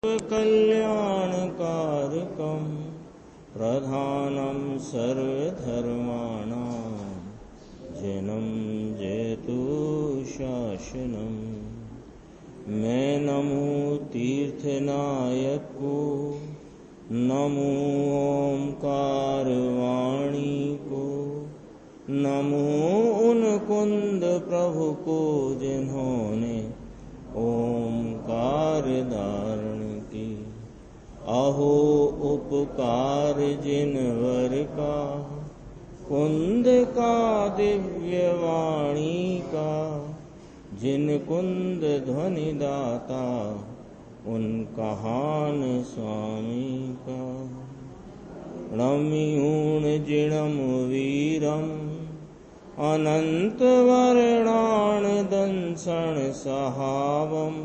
कल्याणकारकं प्रधानं सर्वधर्माणां जनं जयतु शासनम्। मैं नमो तीर्थनायक को, नमो ओंकार वाणी को, नमो उन कुंद प्रभु को जिन्होंने ओंकार धारण की। अहो उपकार जिनवर का, कुंद का दिव्य वाणी का, जिन कुंद ध्वनि दाता उन कहान स्वामी का। नम्यूण जिणम वीरम अनंत वर्णान दंसन सहावम,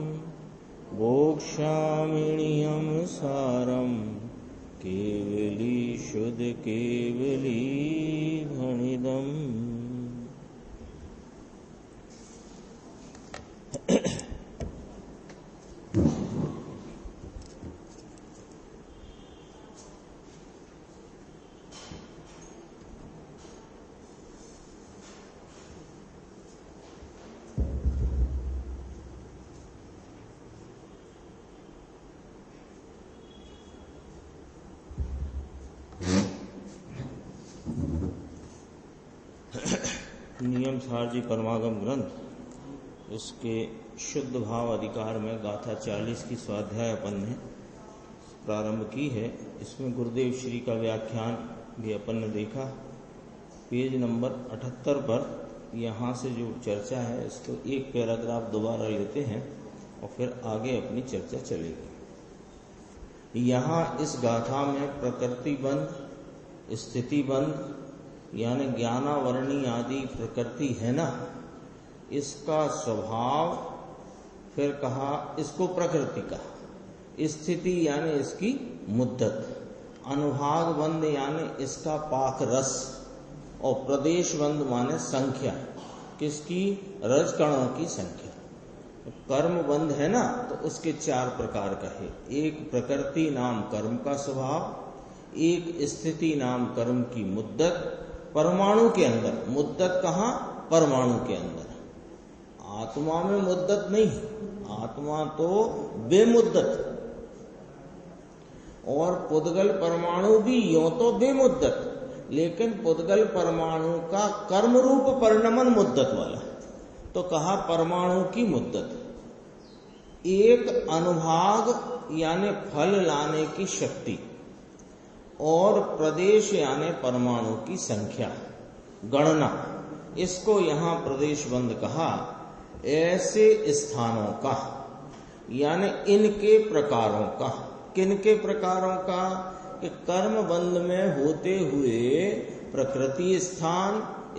बोक्षामिणियम सारम केवली शुद्ध केवली भणिदम। नियम सार जी परमागम ग्रंथ, इसके शुद्ध भाव अधिकार में गाथा 40 की स्वाध्याय अपन ने प्रारंभ की है। इसमें गुरुदेव श्री का व्याख्यान भी अपन ने देखा। पेज नंबर 78 पर यहाँ से जो चर्चा है इसको एक पैराग्राफ दोबारा लेते हैं और फिर आगे अपनी चर्चा चलेगी। यहाँ इस गाथा में प्रकृति बंध, स्थिति बंध यानी ज्ञानावरणी आदि प्रकृति है ना, इसका स्वभाव, फिर कहा इसको प्रकृति कहा, स्थिति यानी इसकी मुद्दत, अनुभाग बंध यानी इसका पाक रस, और प्रदेश बंध माने संख्या, किसकी? रजकणों की संख्या। कर्म बंध है ना, तो उसके 4 प्रकार कहे। एक प्रकृति नाम कर्म का स्वभाव, एक स्थिति नाम कर्म की मुद्दत, परमाणु के अंदर। मुद्दत कहाँ? परमाणु के अंदर। आत्मा में मुद्दत नहीं, आत्मा तो बेमुद्दत, और पुद्गल परमाणु भी यूं तो बेमुद्दत, लेकिन पुद्गल परमाणु का कर्म रूप परिणमन मुद्दत वाला। तो कहा परमाणु की मुद्दत। एक अनुभाग यानी फल लाने की शक्ति, और प्रदेश यानी परमाणु की संख्या, गणना, इसको यहाँ प्रदेश बंध कहा। ऐसे स्थानों का यानी इनके प्रकारों का। किनके प्रकारों का? कि कर्म बंध में होते हुए प्रकृति स्थान,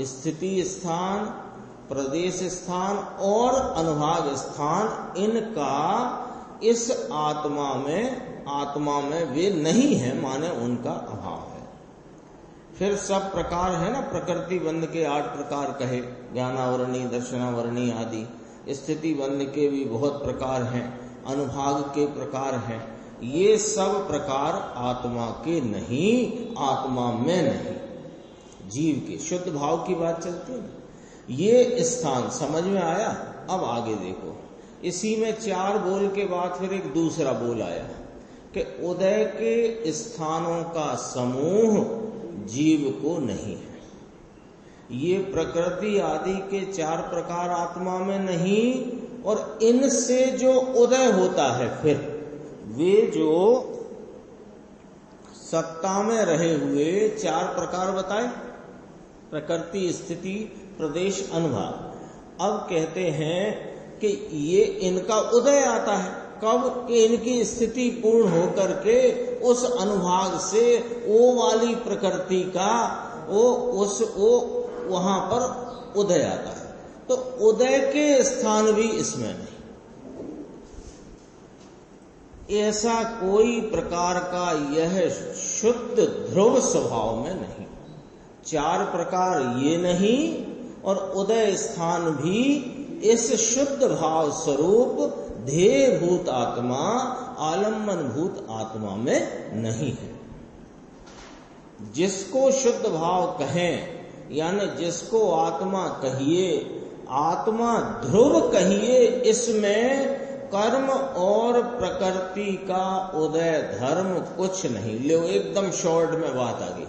स्थिति स्थान, प्रदेश स्थान और अनुभाग स्थान, इनका इस आत्मा में वे नहीं है, माने उनका अभाव है। फिर सब प्रकार है ना, प्रकृति बंध के 8 प्रकार कहे, ज्ञानावरणी, दर्शनावरणी आदि। स्थिति बंध के भी बहुत प्रकार हैं, अनुभाग के प्रकार हैं। ये सब प्रकार आत्मा के नहीं, आत्मा में नहीं, जीव के शुद्ध भाव की बात चलती है। ये स्थान समझ में आया? अब आगे देखो, इसी में 4 बोल के बाद फिर एक दूसरा बोल आया कि उदय के स्थानों का समूह जीव को नहीं है। ये प्रकृति आदि के 4 प्रकार आत्मा में नहीं, और इनसे जो उदय होता है, फिर वे जो सत्ता में रहे हुए 4 प्रकार बताए, प्रकृति, स्थिति, प्रदेश, अनुभाग। अब कहते हैं कि ये इनका उदय आता है कब? कि इनकी स्थिति पूर्ण होकर के उस अनुभाग से वो वाली प्रकृति का वो वहां पर उदय आता है। तो उदय के स्थान भी इसमें नहीं, ऐसा कोई प्रकार का यह शुद्ध ध्रुव स्वभाव में नहीं। 4 प्रकार ये नहीं, और उदय स्थान भी इस शुद्ध भाव स्वरूप ध्येय भूत आत्मा आलम्बनभूत आत्मा में नहीं है। जिसको शुद्ध भाव कहें, यानी जिसको आत्मा कहिए, आत्मा ध्रुव कहिए, इसमें कर्म और प्रकृति का उदय धर्म कुछ नहीं। लो एकदम शॉर्ट में बात आ गई,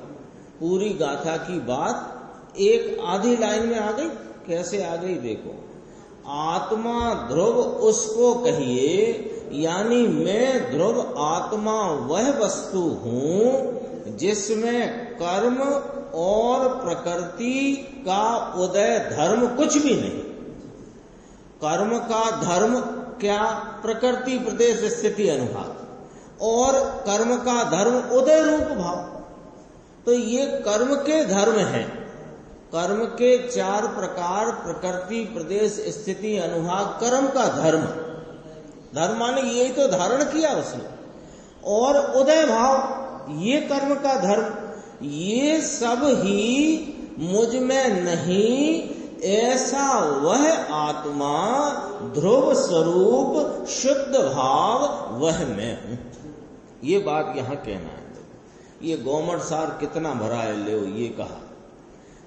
पूरी गाथा की बात एक आधी लाइन में आ गई। कैसे आ गई देखो, आत्मा ध्रुव उसको कहिए, यानी मैं ध्रुव आत्मा वह वस्तु हूं जिसमें कर्म और प्रकृति का उदय धर्म कुछ भी नहीं। कर्म का धर्म क्या? प्रकृति प्रदेश स्थिति अनुभाग, और कर्म का धर्म उदय रूप भाव। तो ये कर्म के धर्म हैं। कर्म के 4 प्रकार, प्रकृति प्रदेश स्थिति अनुभाग, कर्म का धर्म। धर्म माने यही तो धारण किया उसने, और उदय भाव ये कर्म का धर्म। ये सब ही मुझ में नहीं, ऐसा वह आत्मा ध्रुव स्वरूप शुद्ध भाव वह मैं हूं। ये बात यहां कहना है। ये गोमट सार कितना भरा है, ले ये कहा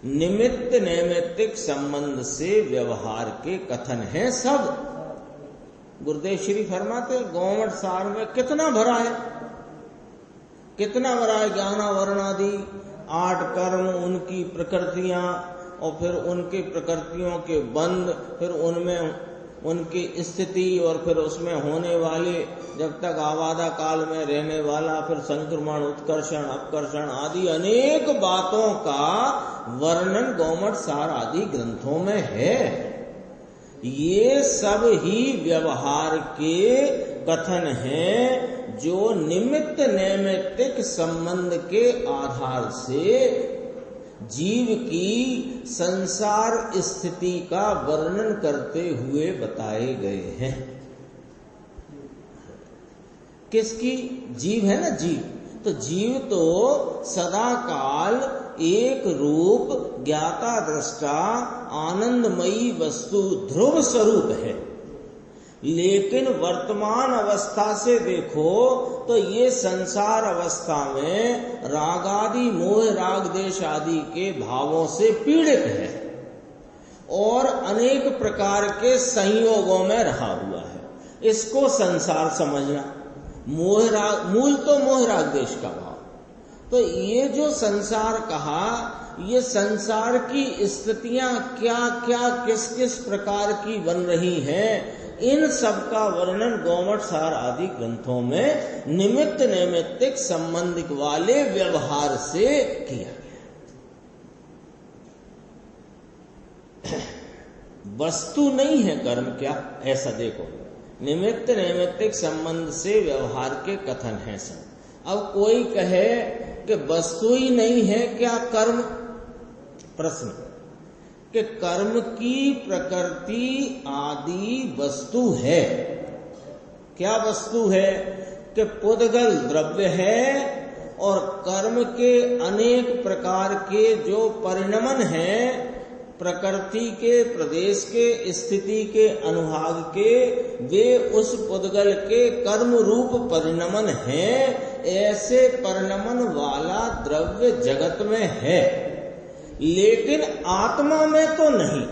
निमित्त नैमित्तिक संबंध से व्यवहार के कथन है सब। गुरुदेव श्री फरमाते गोमट सार में कितना भरा है, कितना भरा है। ज्ञानावरणादि 8 कर्म, उनकी प्रकृतियां, और फिर उनके प्रकृतियों के बंध, फिर उनमें उनकी स्थिति, और फिर उसमें होने वाले जब तक आवादा काल में रहने वाला, फिर संक्रमण, उत्कर्षण, अपकर्षण आदि अनेक बातों का वर्णन गोमट सार आदि ग्रंथों में है। ये सब ही व्यवहार के कथन हैं जो निमित्त नैमित्तिक संबंध के आधार से जीव की संसार स्थिति का वर्णन करते हुए बताए गए हैं। किसकी? जीव है ना, जीव। तो जीव तो सदा काल एक रूप ज्ञाता दृष्टा आनंदमयी वस्तु ध्रुव स्वरूप है। लेकिन वर्तमान अवस्था से देखो तो ये संसार अवस्था में रागादि मोह राग देश आदि के भावों से पीड़ित है और अनेक प्रकार के संयोगों में रहा हुआ है। इसको संसार समझना। मोह राग, मूल तो मोह राग देश का भाव। तो ये जो संसार कहा, ये संसार की स्थितियां क्या क्या किस किस प्रकार की बन रही हैं, इन सब का वर्णन गोमट सार आदि ग्रंथों में निमित्त नैमित्तिक संबंधिक वाले व्यवहार से किया गया। वस्तु नहीं है कर्म, क्या? ऐसा देखो, निमित्त नैमित्तिक संबंध से व्यवहार के कथन है सब। अब कोई कहे कि वस्तु ही नहीं है क्या कर्म? प्रश्न कि कर्म की प्रकृति आदि वस्तु है। क्या वस्तु है? कि पुद्गल द्रव्य है और कर्म के अनेक प्रकार के जो परिणमन हैं, प्रकृति के, प्रदेश के, स्थिति के, अनुभाग के, वे उस पुद्गल के कर्म रूप परिणमन हैं। ऐसे परिणमन वाला द्रव्य जगत में है, लेकिन आत्मा में तो नहीं।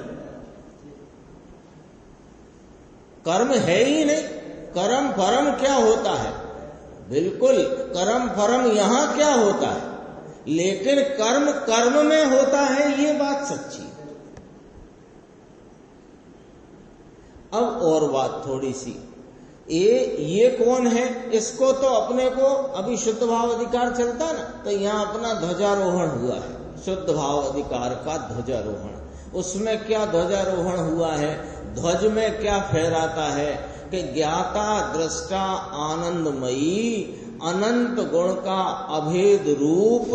कर्म है ही नहीं। कर्म फरम क्या होता है? बिल्कुल कर्म फरम यहां क्या होता है, लेकिन कर्म कर्म में होता है, ये बात सच्ची। अब और बात थोड़ी सी, ये कौन है? इसको तो अपने को अभी शुद्ध भाव अधिकार चलता ना, तो यहां अपना ध्वजारोहण हुआ है, शुद्ध भाव अधिकार का ध्वजारोहण। उसमें क्या ध्वजारोहण हुआ है? ध्वज में क्या फहराता है कि ज्ञाता दृष्टा आनंदमयी अनंत गुण का अभेद रूप,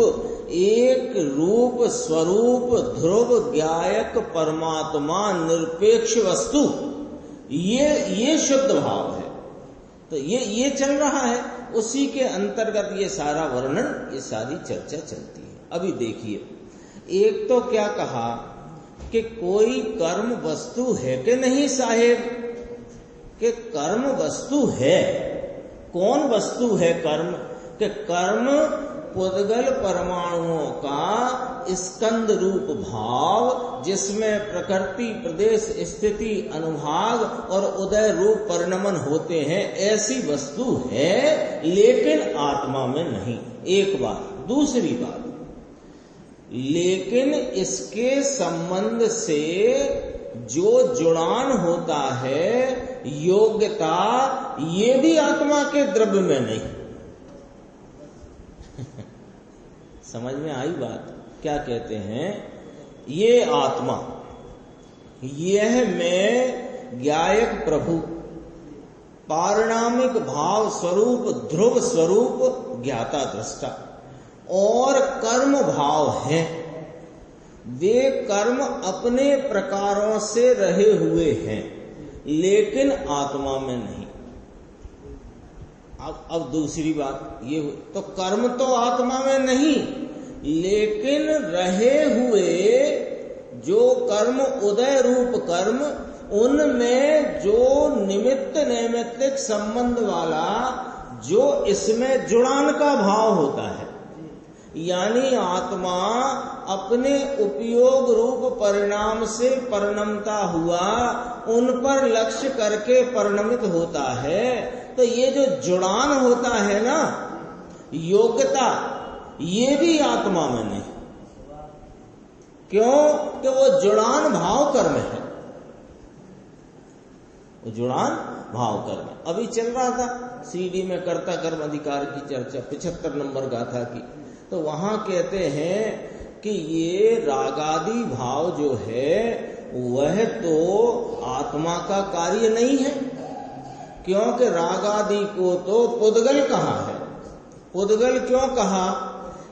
एक रूप स्वरूप ध्रुव ज्ञायक परमात्मा निरपेक्ष वस्तु, ये शुद्ध भाव है। तो ये चल रहा है, उसी के अंतर्गत ये सारा वर्णन, ये सारी चर्चा चलती है। अभी देखिए, एक तो क्या कहा कि कोई कर्म वस्तु है कि नहीं साहेब? कि कर्म वस्तु है, कौन वस्तु है कर्म? कि कर्म पुद्गल परमाणुओं का स्कंद रूप भाव, जिसमें प्रकृति, प्रदेश, स्थिति, अनुभाग और उदय रूप परिणमन होते हैं, ऐसी वस्तु है, लेकिन आत्मा में नहीं। एक बात। दूसरी बात, लेकिन इसके संबंध से जो जुड़ान होता है, योग्यता, ये भी आत्मा के द्रव्य में नहीं। समझ में आई बात? क्या कहते हैं? ये आत्मा, यह मैं ज्ञायक प्रभु, पारिणामिक भाव स्वरूप, ध्रुव स्वरूप, ज्ञाता दृष्टा और कर्म भाव हैं। वे कर्म अपने प्रकारों से रहे हुए हैं, लेकिन आत्मा में नहीं। अब दूसरी बात ये, तो कर्म तो आत्मा में नहीं, लेकिन रहे हुए जो कर्म, उदय रूप कर्म, उनमें जो निमित्त नैमित्तिक संबंध वाला जो इसमें जुड़ान का भाव होता है, यानी आत्मा अपने उपयोग रूप परिणाम से परिणमता हुआ, उन पर लक्ष्य करके परिणमित होता है। तो ये जो जुड़ान होता है ना, योग्यता, ये भी आत्मा में नहीं। क्यों? कि वो जुड़ान भाव कर्म है, वो जुड़ान भाव कर्म। अभी चल रहा था सीडी में कर्ता कर्म अधिकार की चर्चा, 75 नंबर गाथा की। तो वहां कहते हैं कि ये रागादि भाव जो है वह तो आत्मा का कार्य नहीं है, क्योंकि रागादि को तो पुद्गल कहा है। पुद्गल क्यों कहा?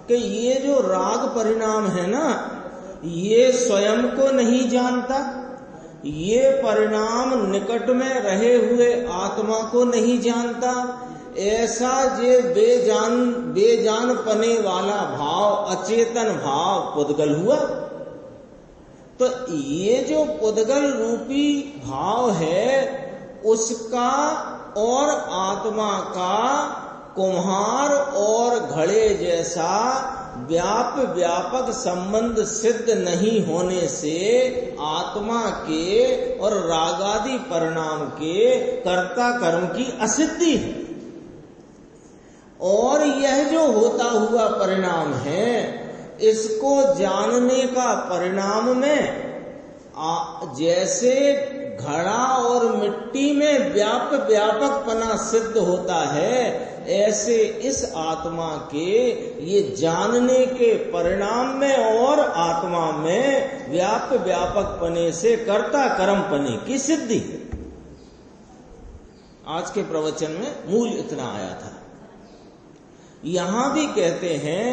कि ये जो राग परिणाम है ना, ये स्वयं को नहीं जानता, ये परिणाम निकट में रहे हुए आत्मा को नहीं जानता। ऐसा जे बेजान पने वाला भाव, अचेतन भाव पुद्गल हुआ। तो ये जो पुद्गल रूपी भाव है, उसका और आत्मा का कुम्हार और घड़े जैसा व्यापक संबंध सिद्ध नहीं होने से आत्मा के और रागादि परिणाम के कर्ता कर्म की असिद्धि है। और यह जो होता हुआ परिणाम है, इसको जानने का परिणाम में जैसे घड़ा और मिट्टी में व्यापक पना सिद्ध होता है, ऐसे इस आत्मा के ये जानने के परिणाम में और आत्मा में व्यापक पने से कर्ता कर्म पने की सिद्धि है। आज के प्रवचन में मूल इतना आया था। यहां भी कहते हैं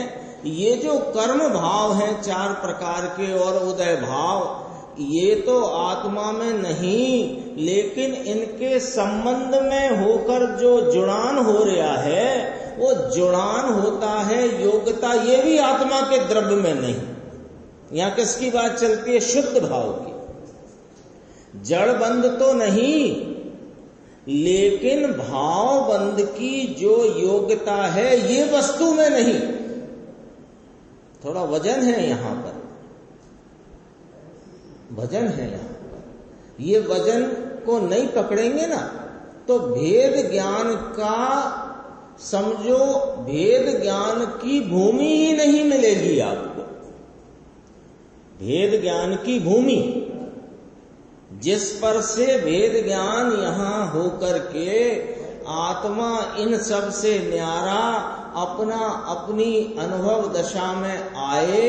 ये जो कर्म भाव हैं 4 प्रकार के और उदय भाव, ये तो आत्मा में नहीं, लेकिन इनके संबंध में होकर जो जुड़ान हो रहा है, वो जुड़ान होता है योग्यता, ये भी आत्मा के द्रव्य में नहीं। यहां किसकी बात चलती है? शुद्ध भाव की। जड़ बंध तो नहीं, लेकिन भाव बंध की जो योग्यता है, ये वस्तु में नहीं। थोड़ा वजन है यहां पर, वजन है यहां पर। ये वजन को नहीं पकड़ेंगे ना, तो भेद ज्ञान का समझो, भेद ज्ञान की भूमि ही नहीं मिलेगी आपको। भेद ज्ञान की भूमि, जिस पर से भेद ज्ञान यहां होकर के आत्मा इन सब से न्यारा अपनी अनुभव दशा में आए,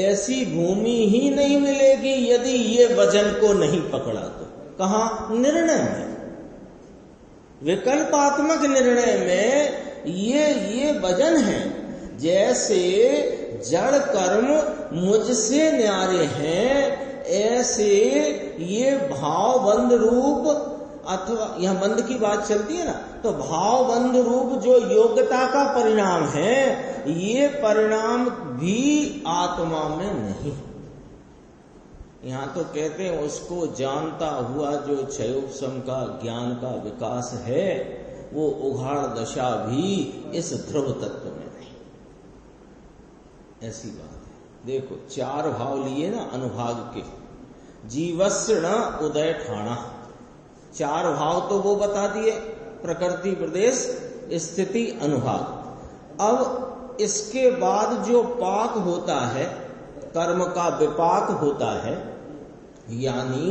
ऐसी भूमि ही नहीं मिलेगी यदि ये वजन को नहीं पकड़ा तो। कहाँ? निर्णय में, विकल्पात्मक निर्णय में ये वजन है। जैसे जड़ कर्म मुझसे न्यारे हैं, ऐसे ये भाव बंध रूप, अथवा यहां बंध की बात चलती है ना, तो भाव बंध रूप जो योग्यता का परिणाम है, ये परिणाम भी आत्मा में नहीं। यहां तो कहते हैं उसको जानता हुआ जो क्षयोपशम का ज्ञान का विकास है, वो उघाड़ दशा भी इस ध्रुव तत्व में नहीं। ऐसी बात है। देखो 4 भाव लिए ना अनुभाग के, जीवस्य न उदय ठाणा, 4 भाव तो वो बता दिए, प्रकृति, प्रदेश, स्थिति, अनुभाग। अब इसके बाद जो पाक होता है, कर्म का विपाक होता है, यानी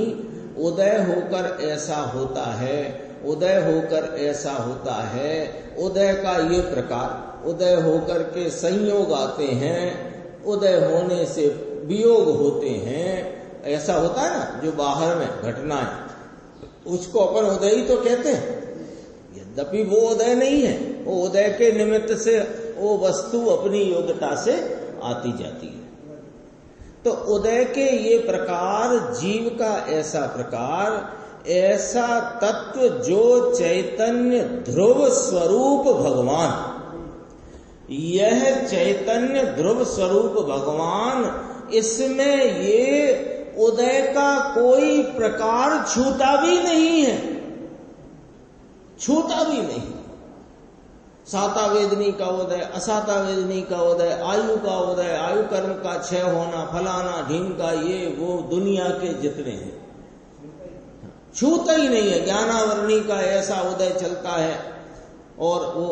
उदय होकर ऐसा होता है, उदय होकर ऐसा होता है, उदय का ये प्रकार, उदय होकर के संयोग आते हैं, उदय होने से वियोग होते हैं, ऐसा होता है ना जो बाहर में घटनाएं, उसको अपन उदय ही तो कहते हैं। यद्यपि वो उदय नहीं है, वो उदय के निमित्त से वो वस्तु अपनी योग्यता से आती जाती है। तो उदय के ये प्रकार, जीव का ऐसा प्रकार, ऐसा तत्व जो चैतन्य ध्रुव स्वरूप भगवान, यह चैतन्य ध्रुव स्वरूप भगवान, इसमें ये उदय का कोई प्रकार छूता भी नहीं है, छूता भी नहीं। साता वेदनी का उदय, असाता वेदनी का उदय, आयु का उदय, आयु कर्म का क्षय होना, फलाना ढीम का, ये वो दुनिया के जितने हैं छूता ही नहीं है। ज्ञानावरणी का ऐसा उदय चलता है, और वो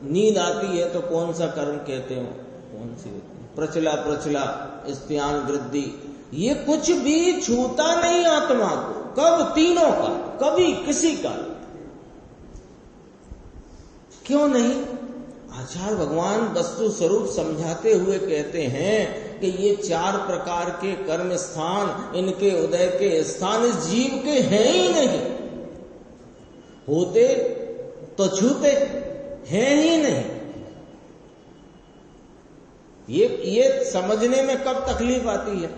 नींद आती है तो कौन सा कर्म कहते हो, कौन सी प्रचला प्रचला स्त्यान वृद्धि, ये कुछ भी छूता नहीं आत्मा को, कब तीनों का, कभी किसी का, क्यों नहीं? आचार्य भगवान वस्तु स्वरूप समझाते हुए कहते हैं कि ये 4 प्रकार के कर्म स्थान, इनके उदय के स्थान इस जीव के हैं ही नहीं, होते तो छूते, हैं ही नहीं। ये समझने में कब तकलीफ आती है?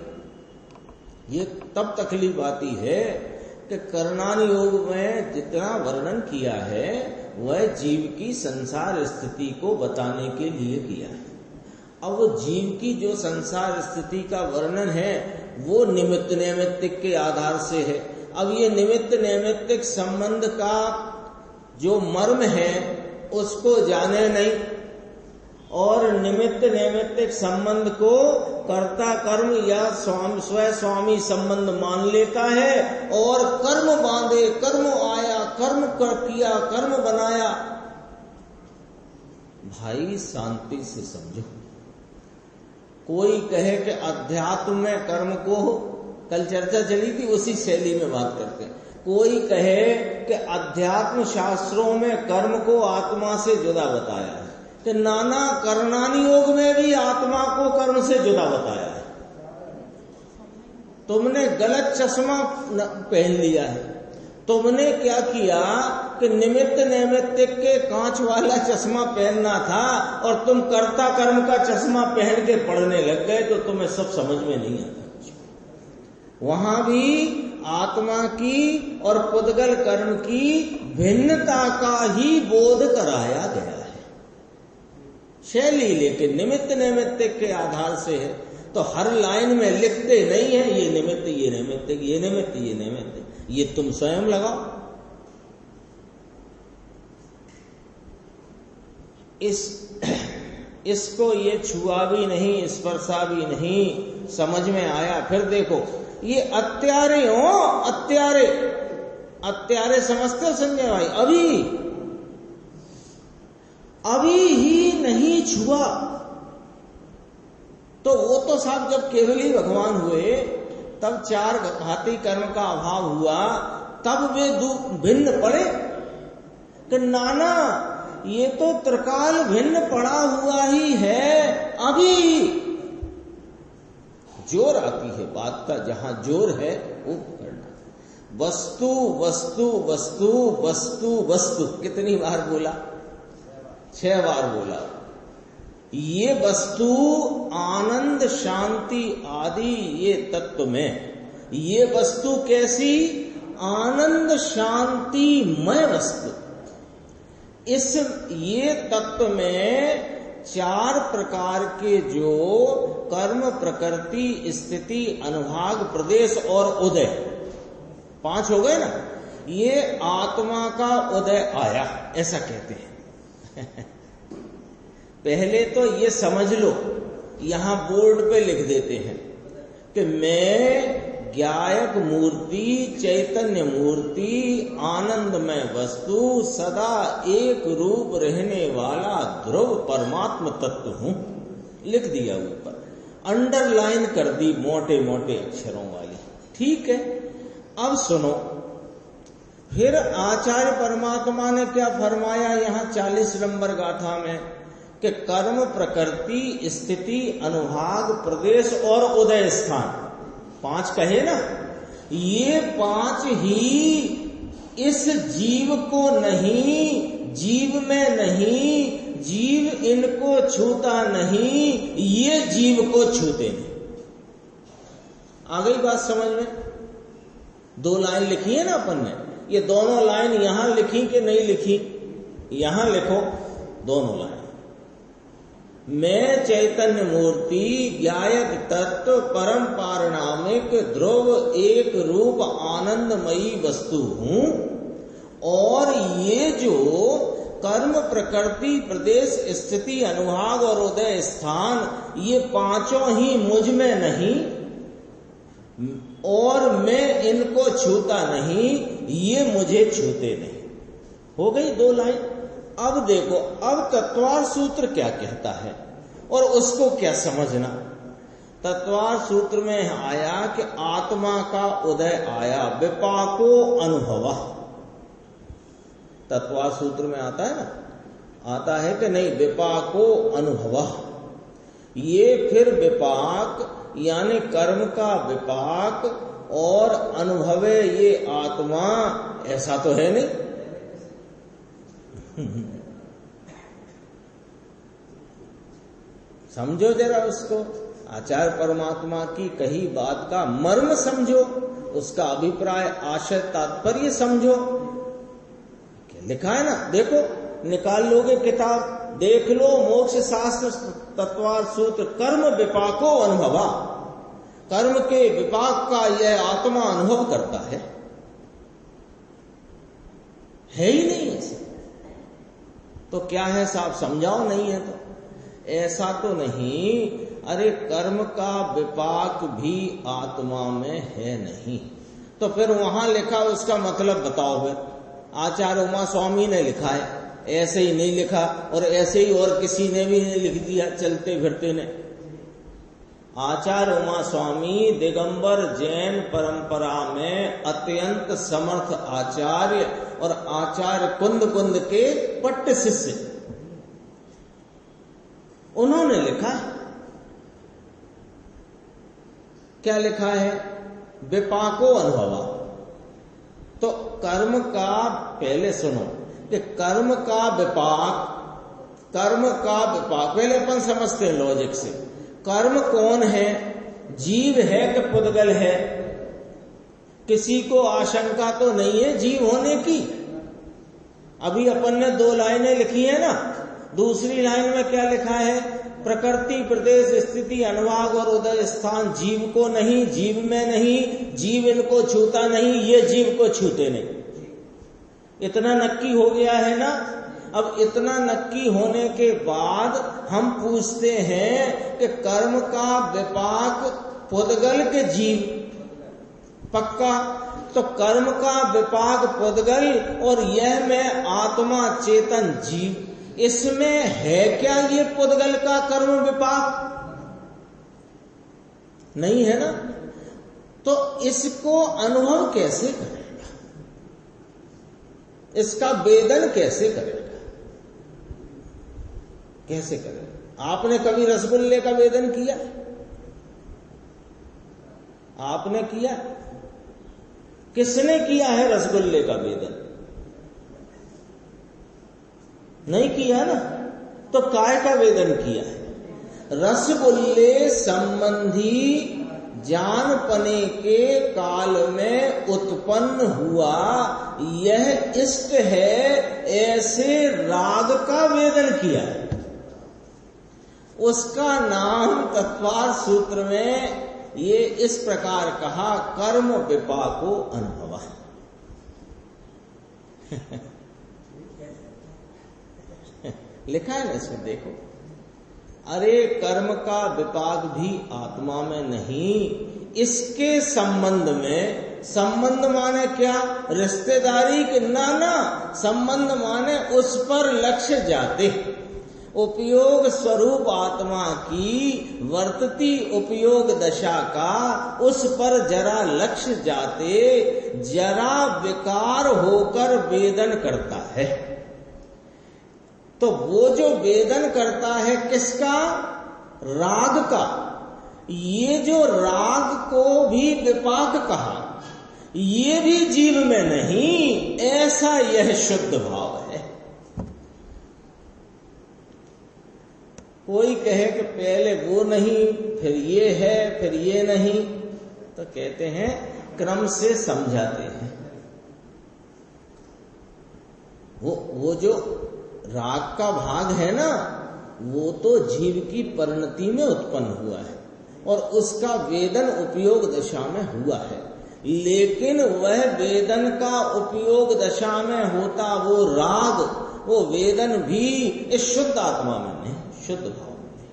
ये तब तकलीफ आती है कि कर्णान योग में जितना वर्णन किया है वह जीव की संसार स्थिति को बताने के लिए किया है। अब वो जीव की जो संसार स्थिति का वर्णन है वो निमित्त नैमित्तिक के आधार से है। अब ये निमित्त नैमित्तिक संबंध का जो मर्म है उसको जाने नहीं, और निमित्त नैमित्तिक संबंध को कर्ता कर्म या स्वयं स्वामी संबंध मान लेता है, और कर्म बांधे, कर्म आया, कर्म किया, कर्म बनाया। भाई शांति से समझो। कोई कहे कि अध्यात्म में कर्म को, कल चर्चा चली थी उसी शैली में बात करते हैं, कोई कहे कि अध्यात्म शास्त्रों में कर्म को आत्मा से जुदा बताया है, कि नाना कर्णानि योग में भी आत्मा को कर्म से जुदा बताया है। तुमने गलत चश्मा पहन लिया है। तुमने क्या किया कि निमित्त नैमित्तिक के कांच वाला चश्मा पहनना था, और तुम कर्ता कर्म का चश्मा पहन के पढ़ने लग गए, तो तुम्हें सब समझ में नहीं आता। वहां भी आत्मा की और पुद्गल कर्म की भिन्नता का ही बोध कराया गया है। शैली लेकिन निमित्त नैमित्तिक के आधार से है। तो हर लाइन में लिखते नहीं है ये निमित्त, ये निमित्त, ये निमित्त, ये निमित्त, ये तुम स्वयं लगाओ। इसको ये छुआ भी नहीं, स्पर्शा भी नहीं, समझ में आया। फिर देखो ये अत्यारे हो, अत्यारे, अत्यारे समझते हो संजय भाई? अभी ही नहीं छुआ, तो वो तो साहब जब केवली भगवान हुए तब 4 घाती कर्म का अभाव हुआ, तब वे भिन्न पड़े कि नाना ये तो त्रिकाल भिन्न पड़ा हुआ ही है। अभी जोर आती है बात का, जहां जोर है वो करना। वस्तु वस्तु वस्तु वस्तु वस्तु कितनी बार बोला? 6 बार बोला। ये वस्तु आनंद शांति आदि ये तत्व में, ये वस्तु कैसी? आनंद शांतिमय वस्तु। इस ये तत्व में 4 प्रकार के जो कर्म, प्रकृति, स्थिति, अनुभाग, प्रदेश और उदय, 5 हो गए ना। ये आत्मा का उदय आया, ऐसा कहते हैं। पहले तो ये समझ लो, यहां बोर्ड पे लिख देते हैं कि मैं ज्ञायक मूर्ति, चैतन्य मूर्ति, आनंदमय वस्तु, सदा एक रूप रहने वाला ध्रुव परमात्म तत्व हूं, लिख दिया ऊपर, अंडरलाइन कर दी मोटे मोटे अक्षरों वाली। ठीक है, अब सुनो, फिर आचार्य परमात्मा ने क्या फरमाया यहां 40 नंबर गाथा में कि कर्म, प्रकृति, स्थिति, अनुभाग, प्रदेश और उदय स्थान, 5 कहे ना, ये 5 ही इस जीव को नहीं, जीव में नहीं, जीव इनको छूता नहीं, ये जीव को छूते नहीं। आ गई बात समझ में? 2 लाइन लिखी है ना अपन ने, ये दोनों लाइन यहां लिखी कि नहीं लिखी? यहां लिखो दोनों लाइन। मैं चैतन्य मूर्ति, ज्ञायक तत्व, परम पारणामिक, ध्रुव, एक रूप, आनंदमयी वस्तु हूं, और ये जो कर्म, प्रकृति, प्रदेश, स्थिति, अनुभाग और उदय स्थान, ये 5 ही मुझ में नहीं और मैं इनको छूता नहीं, ये मुझे छूते नहीं। हो गई 2 लाइन। अब देखो, अब तत्वार सूत्र क्या कहता है और उसको क्या समझना। तत्वार सूत्र में आया कि आत्मा का उदय आया, विपाको अनुभव। तत्वार सूत्र में आता है ना, आता है कि नहीं, विपाको अनुभव। ये फिर विपाक यानी कर्म का विपाक और अनुभवे ये आत्मा, ऐसा तो है नहीं। समझो जरा उसको, आचार्य परमात्मा की कही बात का मर्म समझो, उसका अभिप्राय, आशय, तात्पर्य समझो। क्या लिखा है ना, देखो, निकाल लोगे किताब, देख लो, मोक्ष शास्त्र तत्वार सूत्र, कर्म विपाको अनुभवा, कर्म के विपाक का यह आत्मा अनुभव करता है ही नहीं ऐसा। तो क्या है साहब, समझाओ, नहीं है तो ऐसा तो नहीं। अरे कर्म का विपाक भी आत्मा में है नहीं, तो फिर वहां लिखा, उसका मतलब बताओ। फिर आचार्य उमा स्वामी ने लिखा है, ऐसे ही नहीं लिखा, और ऐसे ही और किसी ने भी नहीं लिख दिया चलते फिरते ने। आचार्य उमा स्वामी दिगंबर जैन परंपरा में अत्यंत समर्थ आचार्य और आचार्य कुंद कुंद के पट्ट शिष्य, उन्होंने लिखा है। क्या लिखा है? विपाको अनुभवा। तो कर्म का, पहले सुनो कि कर्म का विपाक, कर्म का विपाक पहले अपन समझते हैं लॉजिक से। कर्म कौन है? जीव है कि पुद्गल है? किसी को आशंका तो नहीं है जीव होने की। अभी अपन ने 2 लाइनें लिखी है ना, दूसरी लाइन में क्या लिखा है? प्रकृति, प्रदेश, स्थिति, अनुभाग और उदय स्थान जीव को नहीं, जीव में नहीं, जीव इनको छूता नहीं, ये जीव को छूते नहीं। इतना नक्की हो गया है ना। अब इतना नक्की होने के बाद हम पूछते हैं कि कर्म का विपाक पुद्गल के जीव, पक्का? तो कर्म का विपाक पुद्गल और यह मैं आत्मा चेतन जीव, इसमें है क्या ये पुद्गल का कर्म विपाक? नहीं है ना। तो इसको अनुभव कैसे करेगा? इसका वेदन कैसे करेगा? कैसे करेगा? आपने कभी रसगुल्ले का वेदन किया? आपने किया? किसने किया है रसगुल्ले का वेदन? नहीं किया ना। तो काय का वेदन किया है? रसगुल्ले संबंधी जानपने के काल में उत्पन्न हुआ यह इष्ट है, ऐसे राग का वेदन किया है। उसका नाम तत्वार सूत्र में ये इस प्रकार कहा, कर्म विपाको अनुभव। लिखा है ना इसमें, देखो, अरे कर्म का विपाक भी आत्मा में नहीं, इसके संबंध में, संबंध माने क्या, रिश्तेदारी के, ना, संबंध माने उस पर लक्ष्य जाते, उपयोग स्वरूप आत्मा की वर्तती उपयोग दशा का उस पर जरा लक्ष्य जाते, जरा विकार होकर वेदन करता है। तो वो जो वेदन करता है किसका, राग का, ये जो राग को भी विपाक कहा, ये भी जीव में नहीं, ऐसा यह शुद्ध भाव है। कोई कहे कि पहले वो नहीं, फिर ये है, फिर ये नहीं, तो कहते हैं क्रम से समझाते हैं। वो जो राग का भाग है ना, वो तो जीव की परिणति में उत्पन्न हुआ है और उसका वेदन उपयोग दशा में हुआ है, लेकिन वह वेदन का उपयोग दशा में होता वो राग, वो वेदन भी इस शुद्ध आत्मा में नहीं, शुद्ध भाव में नहीं।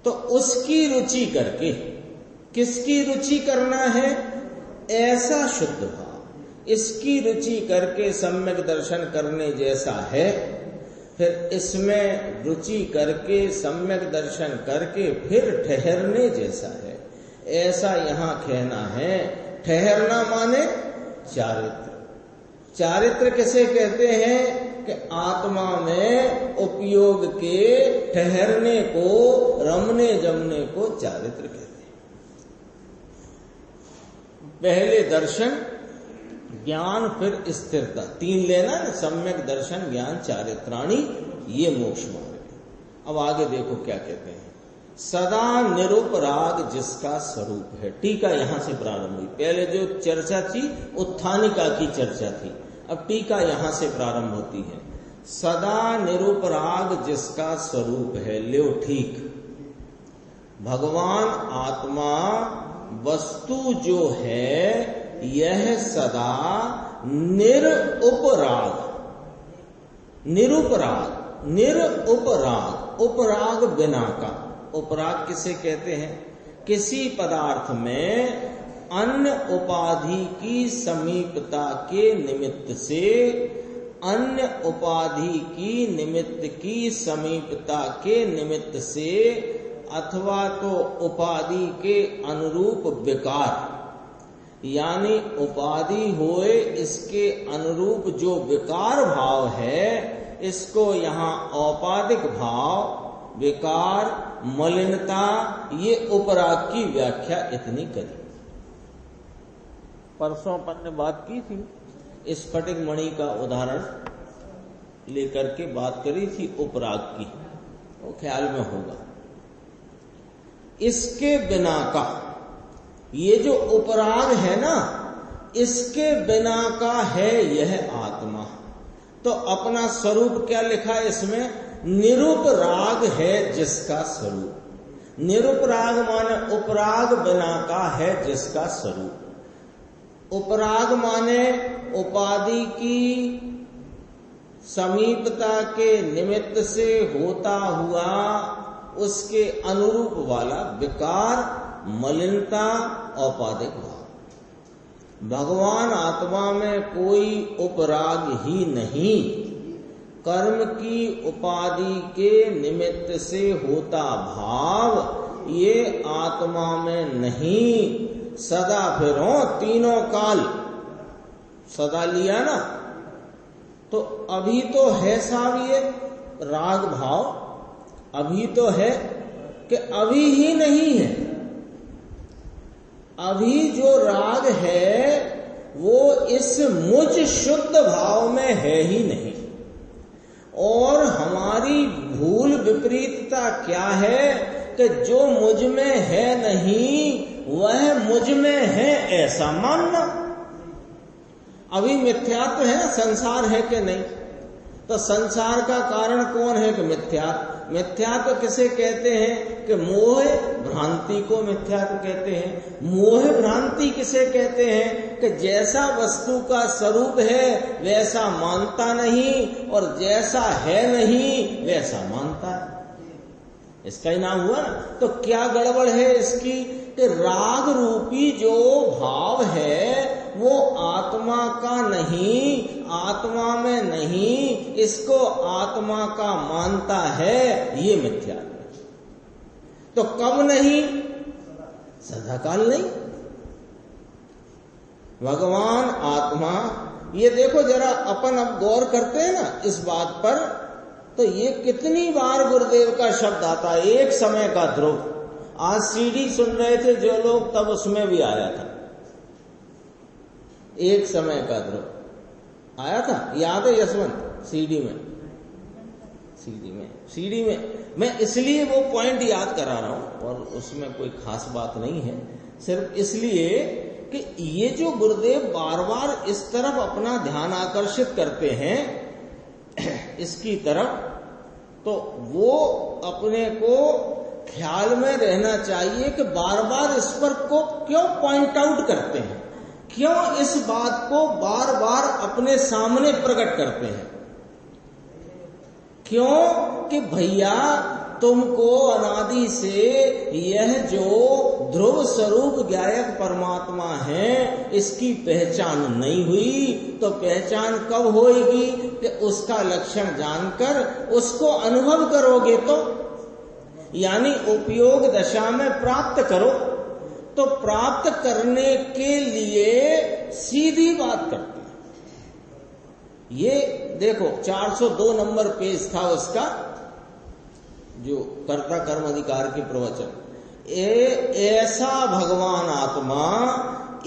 तो उसकी रुचि करके, किसकी रुचि करना है, ऐसा शुद्ध भाव, इसकी रुचि करके सम्यक दर्शन करने जैसा है, फिर इसमें रुचि करके सम्यक दर्शन करके फिर ठहरने जैसा है, ऐसा यहां कहना है। ठहरना माने चारित्र। चारित्र किसे कहते हैं कि आत्मा में उपयोग के ठहरने को, रमने जमने को चारित्र कहते हैं। पहले दर्शन, ज्ञान, फिर स्थिरता, तीन लेना ना, सम्यक दर्शन, ज्ञान, चारित्राणी, ये मोक्ष मार्ग है। अब आगे देखो क्या कहते हैं, सदा निरुपराग जिसका स्वरूप है। टीका यहां से प्रारंभ हुई, पहले जो चर्चा थी उत्थानिका की चर्चा थी, अब टीका यहां से प्रारंभ होती है। सदा निरुपराग जिसका स्वरूप है, ल्यो ठीक, भगवान आत्मा वस्तु जो है यह सदा निरुपराग, निरुपराग, निरुपराग, उपराग बिना का। उपराग किसे कहते हैं, किसी पदार्थ में अन्य उपाधि की समीपता के निमित्त से, अन्य उपाधि की निमित्त की समीपता के निमित्त से, अथवा तो उपाधि के अनुरूप विकार, यानी उपाधि होए इसके अनुरूप जो विकार भाव है, इसको यहाँ औपाधिक भाव, विकार, मलिनता, ये उपराग की व्याख्या इतनी करी। परसों अपन ने बात की थी, स्फटिक मणि का उदाहरण लेकर के बात करी थी उपराग की, वो ख्याल में होगा। इसके बिना का, ये जो उपराग है ना, इसके बिना का है यह आत्मा। तो अपना स्वरूप क्या लिखा है इसमें, निरुपराग है जिसका स्वरूप। निरुपराग माने उपराग बिना का है जिसका स्वरूप। उपराग माने उपाधि की समीपता के निमित्त से होता हुआ उसके अनुरूप वाला विकार, मलिनता, औपाधिक भाव। भगवान आत्मा में कोई उपराग ही नहीं, कर्म की उपाधि के निमित्त से होता भाव ये आत्मा में नहीं। सदा फिर हो, तीनों काल सदा लिया ना, तो अभी तो है साहब ये राग भाव, अभी तो है कि अभी ही नहीं है। अभी जो राग है वो इस मुझ शुद्ध भाव में है ही नहीं। और हमारी भूल विपरीतता क्या है कि जो मुझ में है नहीं वह मुझ में है ऐसा मानना। अभी मिथ्यात्व है ना, संसार है कि नहीं, तो तो संसार का कारण कौन है कि मिथ्यात्व। मिथ्यात्व किसे कहते हैं कि मोह भ्रांति को मिथ्यात्व कहते हैं। मोह भ्रांति किसे कहते हैं कि जैसा वस्तु का स्वरूप है वैसा मानता नहीं और जैसा है नहीं वैसा मानता है। इसका ही नाम हुआ ना। तो क्या गड़बड़ है इसकी कि राग रूपी जो भाव है वो आत्मा का नहीं, आत्मा में नहीं, इसको आत्मा का मानता है, ये मिथ्या है। तो कब नहीं? सदाकाल नहीं। भगवान आत्मा, ये देखो जरा अपन अब गौर करते हैं ना इस बात पर, तो ये कितनी बार गुरुदेव का शब्द आता है, एक समय का ध्रुव। आज सीडी सुन रहे थे जो लोग, तब उसमें भी आया था एक समय का ध्रुव आया था, याद है यशवंत? सीडी में मैं इसलिए वो पॉइंट याद करा रहा हूं और उसमें कोई खास बात नहीं है, सिर्फ इसलिए कि ये जो गुरुदेव बार बार इस तरफ अपना ध्यान आकर्षित करते हैं इसकी तरफ, तो वो अपने को ख्याल में रहना चाहिए कि बार बार इस पर को क्यों पॉइंट आउट करते हैं, क्यों इस बात को बार बार अपने सामने प्रकट करते हैं। क्यों कि भैया तुमको अनादि से यह जो ध्रुव स्वरूप ज्ञायक परमात्मा है इसकी पहचान नहीं हुई, तो पहचान कब होगी कि उसका लक्षण जानकर उसको अनुभव करोगे, तो यानी उपयोग दशा में प्राप्त करो। तो प्राप्त करने के लिए सीधी बात करते हैं। ये देखो 402 नंबर पेज था उसका, जो कर्ता कर्म अधिकार के प्रवचन। ऐसा भगवान आत्मा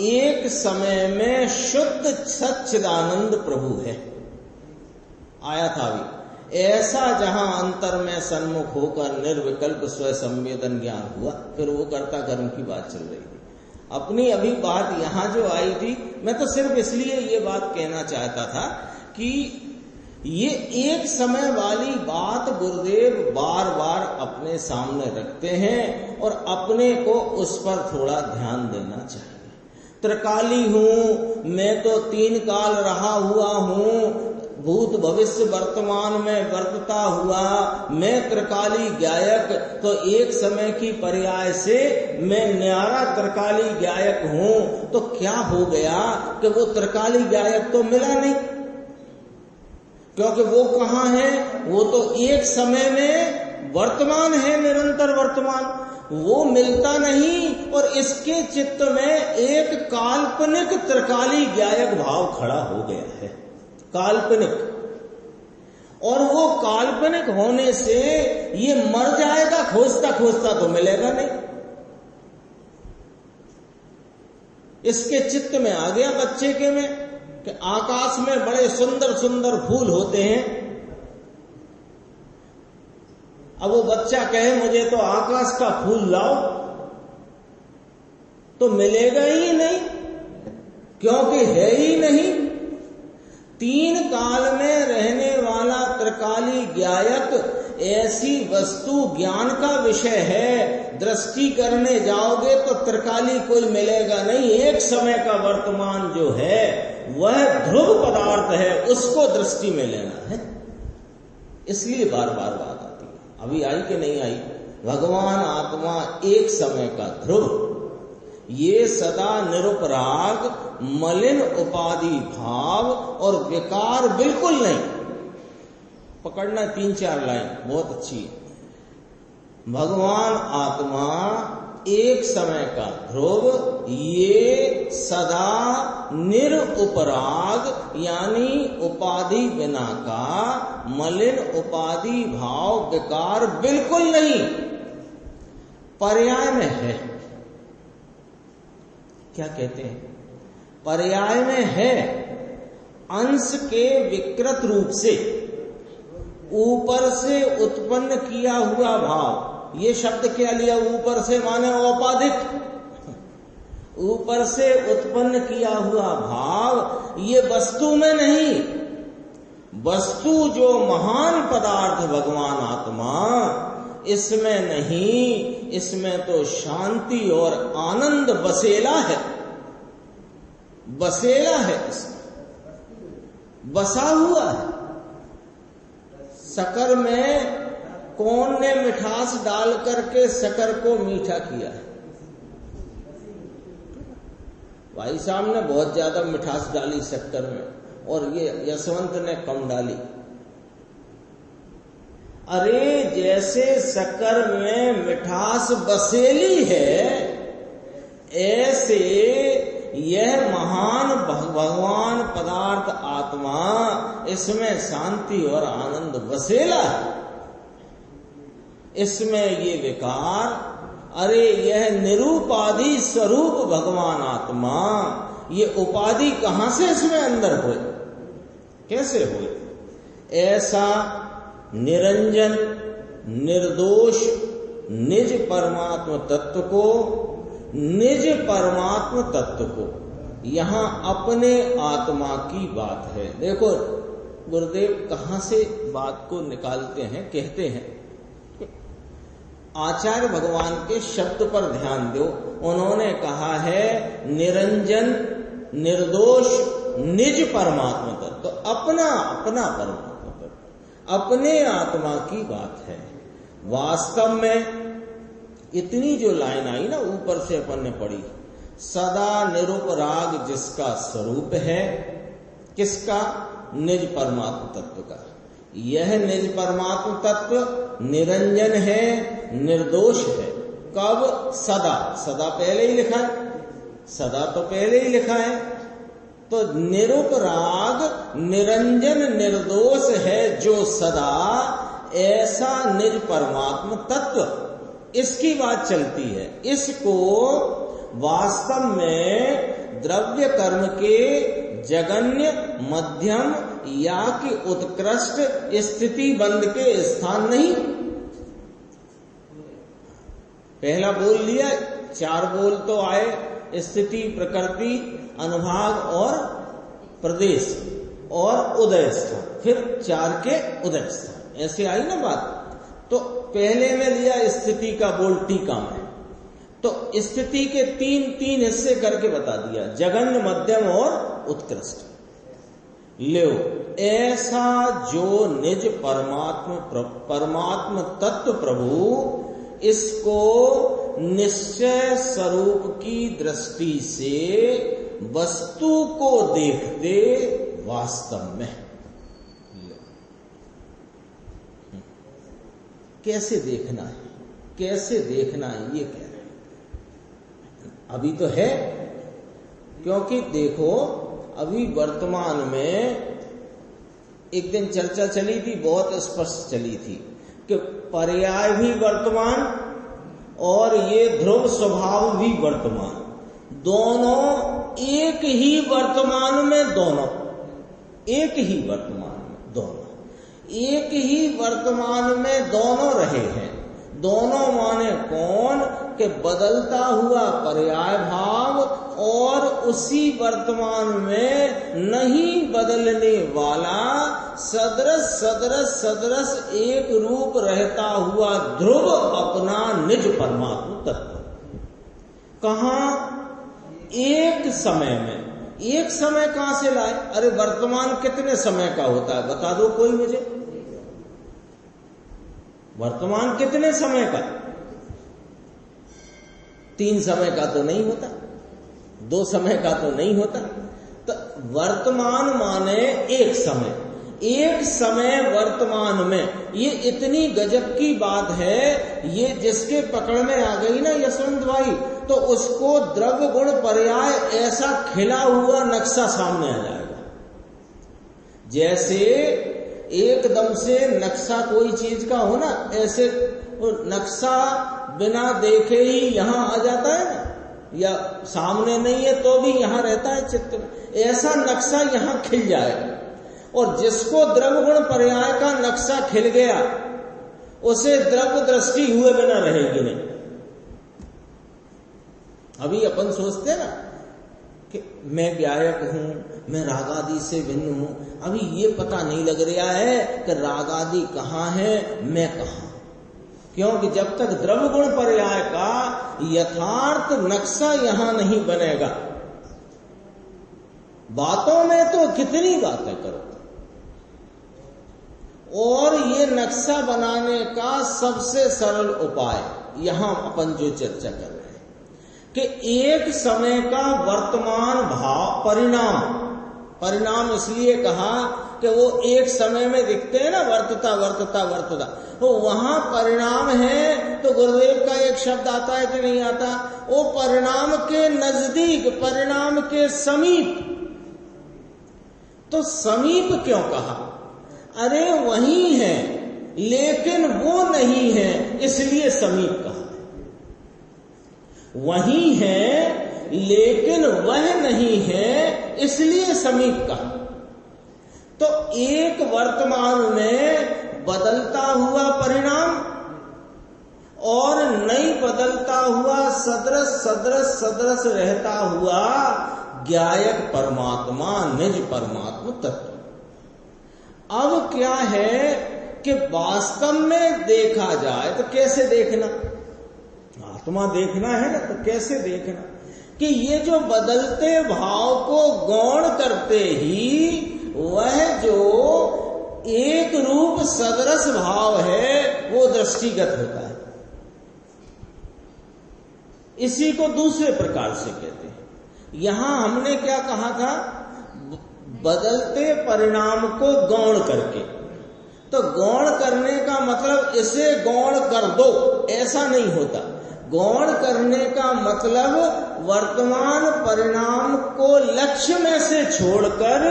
एक समय में शुद्ध सच्चिदानंद प्रभु है, आया था अभी। ऐसा जहां अंतर में सन्मुख होकर निर्विकल्प स्व संवेदन ज्ञान हुआ, फिर वो कर्ता कर्म की बात चल रही थी। अपनी अभी बात यहां जो आई थी, मैं तो सिर्फ इसलिए ये बात कहना चाहता था कि ये एक समय वाली बात गुरुदेव बार बार अपने सामने रखते हैं और अपने को उस पर थोड़ा ध्यान देना चाहिए। त्रिकाली हूं मैं, तो 3 काल रहा हुआ हूं, भूत भविष्य वर्तमान में वर्तता हुआ मैं त्रिकाली ज्ञायक, तो एक समय की पर्याय से मैं न्यारा त्रिकाली ज्ञायक हूं। तो क्या हो गया कि वो त्रिकाली ज्ञायक तो मिला नहीं, क्योंकि वो कहां है? वो तो एक समय में वर्तमान है, निरंतर वर्तमान, वो मिलता नहीं। और इसके चित्त में एक काल्पनिक त्रिकाली ज्ञायक भाव खड़ा हो गया है, काल्पनिक। और वो काल्पनिक होने से ये मर जाएगा, खोजता खोजता तो मिलेगा नहीं। इसके चित्त में आ गया बच्चे के में कि आकाश में बड़े सुंदर सुंदर फूल होते हैं। अब वो बच्चा कहे मुझे तो आकाश का फूल लाओ, तो मिलेगा ही नहीं, क्योंकि है ही नहीं। 3 काल में रहने वाला त्रिकाली ज्ञायक ऐसी वस्तु ज्ञान का विषय है, दृष्टि करने जाओगे तो त्रिकाली कोई मिलेगा नहीं। एक समय का वर्तमान जो है वह ध्रुव पदार्थ है, उसको दृष्टि में लेना है। इसलिए बार बार बात आती है। अभी आई कि नहीं आई? भगवान आत्मा एक समय का ध्रुव, ये सदा निरुपराग, मलिन उपाधि भाव और विकार बिल्कुल नहीं। पकड़ना 3-4 लाइन बहुत अच्छी है। भगवान आत्मा एक समय का ध्रुव, ये सदा निरुपराग यानी उपाधि बिना का, मलिन उपाधि भाव विकार बिल्कुल नहीं, पर्याय में है। क्या कहते हैं? पर्याय में है, अंश के विकृत रूप से ऊपर से उत्पन्न किया हुआ भाव। ये शब्द क्या लिया? ऊपर से माने औपाधिक, ऊपर से उत्पन्न किया हुआ भाव, ये वस्तु में नहीं, वस्तु जो महान पदार्थ भगवान आत्मा, इसमें नहीं, इसमें तो शांति और आनंद बसेला है, बसेला है, इसमें बसा हुआ है। शक्कर में कौन ने मिठास डाल करके शक्कर को मीठा किया है? भाई साहब ने बहुत ज्यादा मिठास डाली शक्कर में, और ये यशवंत ने कम डाली। अरे जैसे शक्कर में मिठास बसेली है, ऐसे यह महान भगवान पदार्थ आत्मा, इसमें शांति और आनंद बसेला है। इसमें ये विकार, अरे यह निरूपाधि स्वरूप भगवान आत्मा, ये उपाधि कहां से इसमें अंदर हुए, कैसे हुए? ऐसा निरंजन निर्दोष निज परमात्म तत्व को, निज परमात्म तत्व को, यहां अपने आत्मा की बात है। देखो गुरुदेव कहां से बात को निकालते हैं, कहते हैं आचार्य भगवान के शब्द पर ध्यान दो। उन्होंने कहा है निरंजन निर्दोष निज परमात्मा तत्व, तो अपना परमात्मा तत्व, अपने आत्मा की बात है। वास्तव में इतनी जो लाइन आई ना ऊपर से अपन ने पढ़ी, सदा निरुपराग जिसका स्वरूप है, किसका? निज परमात्मा तत्व का। यह निज परमात्मा तत्व निरंजन है, निर्दोष है। कब? सदा। सदा पहले ही लिखा है, सदा तो पहले ही लिखा है। तो निरुपराग निरंजन निर्दोष है जो सदा, ऐसा निज परमात्मा तत्व, इसकी बात चलती है। इसको वास्तव में द्रव्य कर्म के जगन्य मध्यम या कि उत्कृष्ट स्थिति बंद के स्थान नहीं। पहला बोल लिया, 4 बोल तो आए, स्थिति प्रकृति अनुभाग और प्रदेश और उदय स्थान, फिर 4 के उदय स्थान, ऐसे आई ना बात। तो पहले में लिया स्थिति का बोल टीका में, तो स्थिति के 3 हिस्से करके बता दिया, जगन्य मध्यम और उत्कृष्ट। ले ऐसा जो निज परमात्म तत्व प्रभु, इसको निश्चय स्वरूप की दृष्टि से वस्तु को देखते वास्तव में कैसे देखना है, कैसे देखना है, ये कह रहे हैं। अभी तो है, क्योंकि देखो अभी वर्तमान में एक दिन चर्चा चली थी, बहुत स्पष्ट चली थी कि पर्याय भी वर्तमान और ये ध्रुव स्वभाव भी वर्तमान, दोनों एक ही वर्तमान में, दोनों एक ही वर्तमान में, दोनों एक ही वर्तमान में दोनों रहे हैं। दोनों माने कौन? कि बदलता हुआ पर्याय भाव और उसी वर्तमान में नहीं बदलने वाला सदृश सदृश सदृश एक रूप रहता हुआ ध्रुव अपना निज परमात्मा तत्व। कहां? एक समय में। एक समय कहां से लाए? अरे वर्तमान कितने समय का होता है बता दो कोई मुझे। वर्तमान कितने समय का? 3 समय का तो नहीं होता, 2 समय का तो नहीं होता। तो वर्तमान माने एक समय, एक समय वर्तमान में। ये इतनी गजब की बात है, ये जिसके पकड़ में आ गई ना यशवंत भाई, तो उसको द्रव्य गुण पर्याय ऐसा खिला हुआ नक्शा सामने आ जाएगा। जैसे एकदम से नक्शा कोई चीज का हो ना, ऐसे नक्शा बिना देखे ही यहां आ जाता है ना, या सामने नहीं है तो भी यहां रहता है चित्त में, ऐसा नक्शा यहां खिल जाएगा। और जिसको द्रव्य गुण पर्याय का नक्शा खिल गया, उसे द्रव्य दृष्टि हुए बिना रहेगी नहीं। अभी अपन सोचते ना कि मैं गायक हूं, मैं रागादि से भिन्न हूं। अभी ये पता नहीं लग रहा है कि रागादि कहाँ है, मैं कहाँ। क्योंकि जब तक द्रव्य गुण पर्याय का यथार्थ नक्शा यहां नहीं बनेगा, बातों में तो कितनी बातें करो, और ये नक्शा बनाने का सबसे सरल उपाय यहां अपन जो चर्चा कर रहे हैं कि एक समय का वर्तमान भाव परिणाम इसलिए कहा कि वो एक समय में दिखते हैं ना, वर्तता, तो वहां परिणाम है। तो गुरुदेव का एक शब्द आता है कि नहीं आता, वो परिणाम के नजदीक, परिणाम के समीप। तो समीप क्यों कहा? अरे वही है लेकिन वो नहीं है, इसलिए समीप कहा। वही है लेकिन वह नहीं है, इसलिए समीप कहा। तो एक वर्तमान में बदलता हुआ परिणाम और नहीं बदलता हुआ सदृश रहता हुआ ज्ञायक परमात्मा, निज परमात्मा तत्व। अब क्या है कि वास्तव में देखा जाए तो कैसे देखना, आत्मा देखना है ना, तो कैसे देखना कि ये जो बदलते भाव को गौण करते ही वह जो एक रूप सदृश भाव है वो दृष्टिगत होता है। इसी को दूसरे प्रकार से कहते हैं। यहां हमने क्या कहा था, बदलते परिणाम को गौण करके। तो गौण करने का मतलब इसे गौण कर दो, ऐसा नहीं होता। गौण करने का मतलब वर्तमान परिणाम को लक्ष्य में से छोड़कर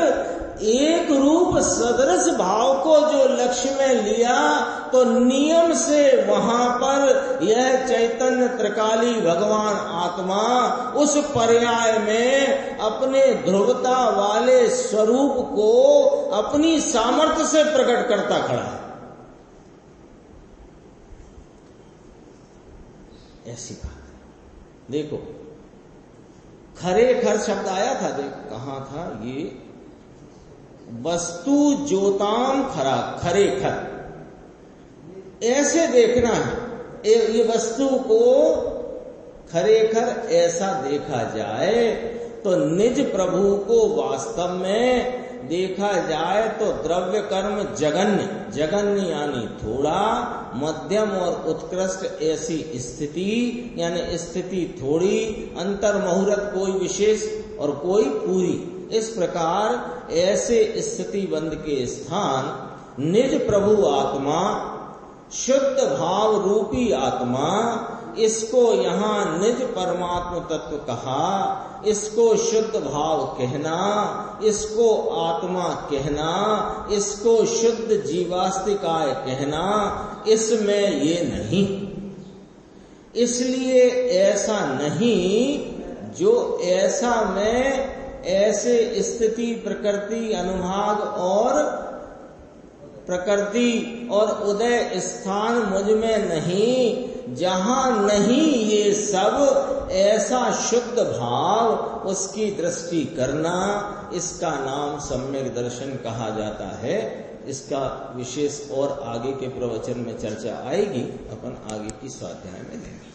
एक रूप सदृश भाव को जो लक्ष्य में लिया, तो नियम से वहां पर यह चैतन्य त्रिकाली भगवान आत्मा उस पर्याय में अपने ध्रुवता वाले स्वरूप को अपनी सामर्थ्य से प्रकट करता खड़ा है। ऐसी बात है। देखो खरे खर शब्द आया था, देख कहां था ये, वस्तु जोताम खरा, खरे खर, ऐसे देखना है। ये वस्तु को खरे खर ऐसा देखा जाए तो निज प्रभु को वास्तव में देखा जाए तो द्रव्य कर्म जगन्य यानी थोड़ा, मध्यम और उत्कृष्ट ऐसी स्थिति यानी स्थिति थोड़ी, अंतर मुहूर्त कोई विशेष और कोई पूरी। इस प्रकार ऐसे स्थिति बंद के स्थान निज प्रभु आत्मा, शुद्ध भाव रूपी आत्मा, इसको यहाँ निज परमात्म तत्व कहा, इसको शुद्ध भाव कहना, इसको आत्मा कहना, इसको शुद्ध जीवास्तिकाय कहना, इसमें ये नहीं। इसलिए ऐसा नहीं जो ऐसा में ऐसे स्थिति प्रकृति अनुभाग और प्रकृति और उदय स्थान मुझ में नहीं, जहां नहीं ये सब ऐसा शुद्ध भाव, उसकी दृष्टि करना, इसका नाम सम्यक दर्शन कहा जाता है। इसका विशेष और आगे के प्रवचन में चर्चा आएगी, अपन आगे की स्वाध्याय में लेंगे।